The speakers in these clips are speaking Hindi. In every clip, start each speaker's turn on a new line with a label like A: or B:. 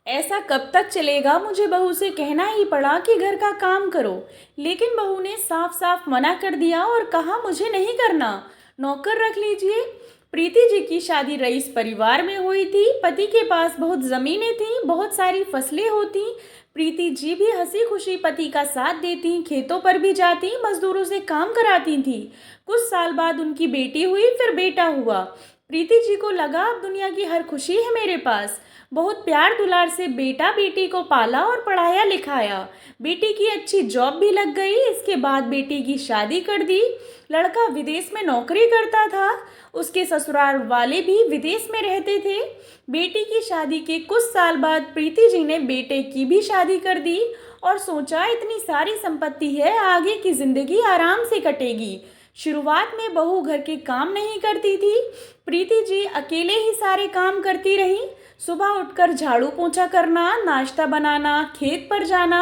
A: ऐसा कब तक चलेगा। मुझे बहू से कहना ही पड़ा कि घर का काम करो, लेकिन बहू ने साफ साफ मना कर दिया और कहा मुझे नहीं करना, नौकर रख लीजिए। प्रीति जी की शादी रईस परिवार में हुई थी। पति के पास बहुत ज़मीनें थीं, बहुत सारी फसलें होती। प्रीति जी भी हंसी खुशी पति का साथ देती, खेतों पर भी जाती, मजदूरों से काम कराती थी। कुछ साल बाद उनकी बेटी हुई, फिर बेटा हुआ। प्रीति जी को लगा अब दुनिया की हर खुशी है मेरे पास। बहुत प्यार दुलार से बेटा बेटी को पाला और पढ़ाया लिखाया। बेटी की अच्छी जॉब भी लग गई। इसके बाद बेटी की शादी कर दी। लड़का विदेश में नौकरी करता था। उसके ससुराल वाले भी विदेश में रहते थे। बेटी की शादी के कुछ साल बाद प्रीति जी ने बेटे की भी शादी कर दी और सोचा इतनी सारी संपत्ति है, आगे की जिंदगी आराम से कटेगी। शुरुआत में बहू घर के काम नहीं करती थी। प्रीति जी अकेले ही सारे काम करती रही। सुबह उठकर झाड़ू पोंछा करना, नाश्ता बनाना, खेत पर जाना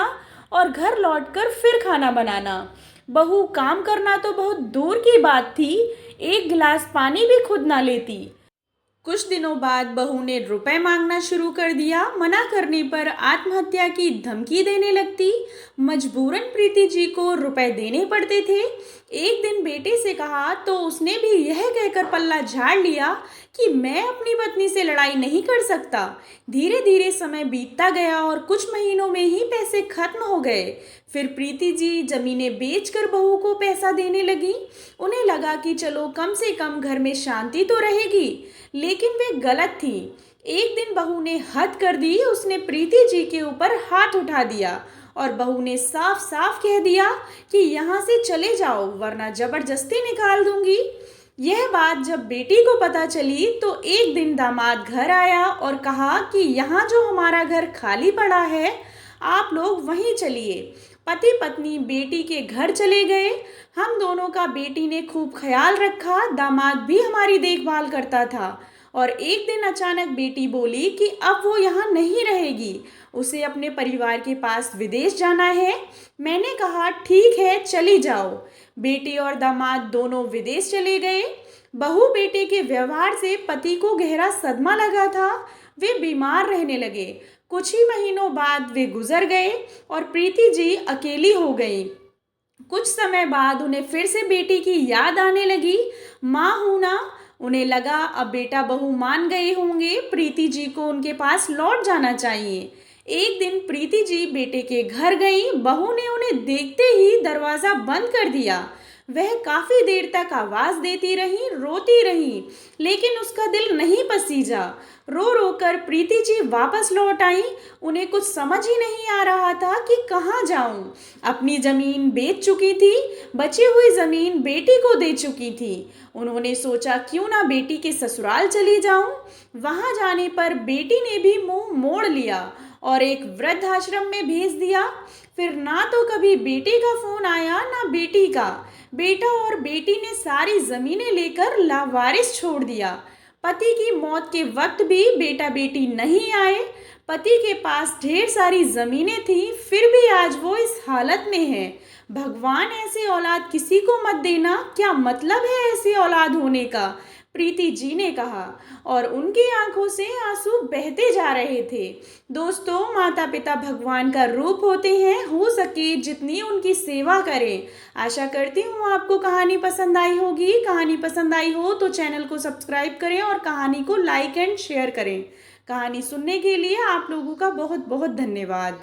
A: और घर लौटकर फिर खाना बनाना। बहू काम करना तो बहुत दूर की बात थी, एक गिलास पानी भी खुद ना लेती। कुछ दिनों बाद बहू ने रुपए मांगना शुरू कर दिया। मना करने पर आत्महत्या की धमकी देने लगती। मजबूरन प्रीति जी को रुपए देने पड़ते थे। एक दिन बेटे से कहा तो उसने भी यह कहकर पल्ला झाड़ लिया कि मैं अपनी पत्नी से लड़ाई नहीं कर सकता। धीरे धीरे समय बीतता गया और कुछ महीनों में ही पैसे खत्म हो गए। फिर प्रीति जी जमीनें बेचकर बहू को पैसा देने लगी। उन्हें लगा कि चलो कम से कम घर में शांति तो रहेगी, लेकिन वे गलत थी। एक दिन बहू ने हद कर दी। उसने प्रीति जी के ऊपर हाथ उठा दिया और बहू ने साफ साफ कह दिया कि यहाँ से चले जाओ वरना जबरदस्ती निकाल दूंगी। यह बात जब बेटी को पता चली तो एक दिन दामाद घर आया और कहा कि यहाँ जो हमारा घर खाली पड़ा है, आप लोग वहीं चलिए। पति पत्नी बेटी के घर चले गए। हम दोनों का बेटी ने खूब ख्याल रखा। दामाद भी हमारी देखभाल करता था। और एक दिन अचानक बेटी बोली कि अब वो यहाँ नहीं रहेगी, उसे अपने परिवार के पास विदेश जाना है। मैंने कहा ठीक है चली जाओ। बेटी और दामाद दोनों विदेश चले गए। बहू बेटे के व्यवहार से पति को गहरा सदमा लगा था। वे बीमार रहने लगे। कुछ ही महीनों बाद वे गुजर गए और प्रीति जी अकेली हो गई। कुछ समय बाद उन्हें फिर से बेटी की याद आने लगी। माँ हूं ना। उन्हें लगा अब बेटा बहू मान गए होंगे, प्रीति जी को उनके पास लौट जाना चाहिए। एक दिन प्रीति जी बेटे के घर गई। बहू ने उन्हें देखते ही दरवाजा बंद कर दिया। वह काफी देर तक आवाज देती रही, रोती रही, लेकिन उसका दिल नहीं पसीजा। रो रो कर प्रीति जी वापस लौट आई। उन्हें कुछ समझ ही नहीं आ रहा था कि कहाँ जाऊं। अपनी जमीन बेच चुकी थी, बची हुई जमीन बेटी को दे चुकी थी। उन्होंने सोचा क्यों ना बेटी के ससुराल चली जाऊं। वहां जाने पर बेटी ने भी मुंह मोड़ लिया और एक वृद्धाश्रम में भेज दिया। फिर ना तो कभी बेटे का फोन आया ना बेटी का। बेटा और बेटी ने सारी जमीनें लेकर लावारिस छोड़ दिया। पति की मौत के वक्त भी बेटा बेटी नहीं आए। पति के पास ढेर सारी जमीनें थी, फिर भी आज वो इस हालत में है। भगवान ऐसी औलाद किसी को मत देना, क्या मतलब है ऐसी औलाद होने का, प्रीति जी ने कहा और उनकी आंखों से आंसू बहते जा रहे थे। दोस्तों, माता पिता भगवान का रूप होते हैं, हो सके जितनी उनकी सेवा करें। आशा करती हूँ आपको कहानी पसंद आई होगी। कहानी पसंद आई हो तो चैनल को सब्सक्राइब करें और कहानी को लाइक एंड शेयर करें। कहानी सुनने के लिए आप लोगों का बहुत बहुत धन्यवाद।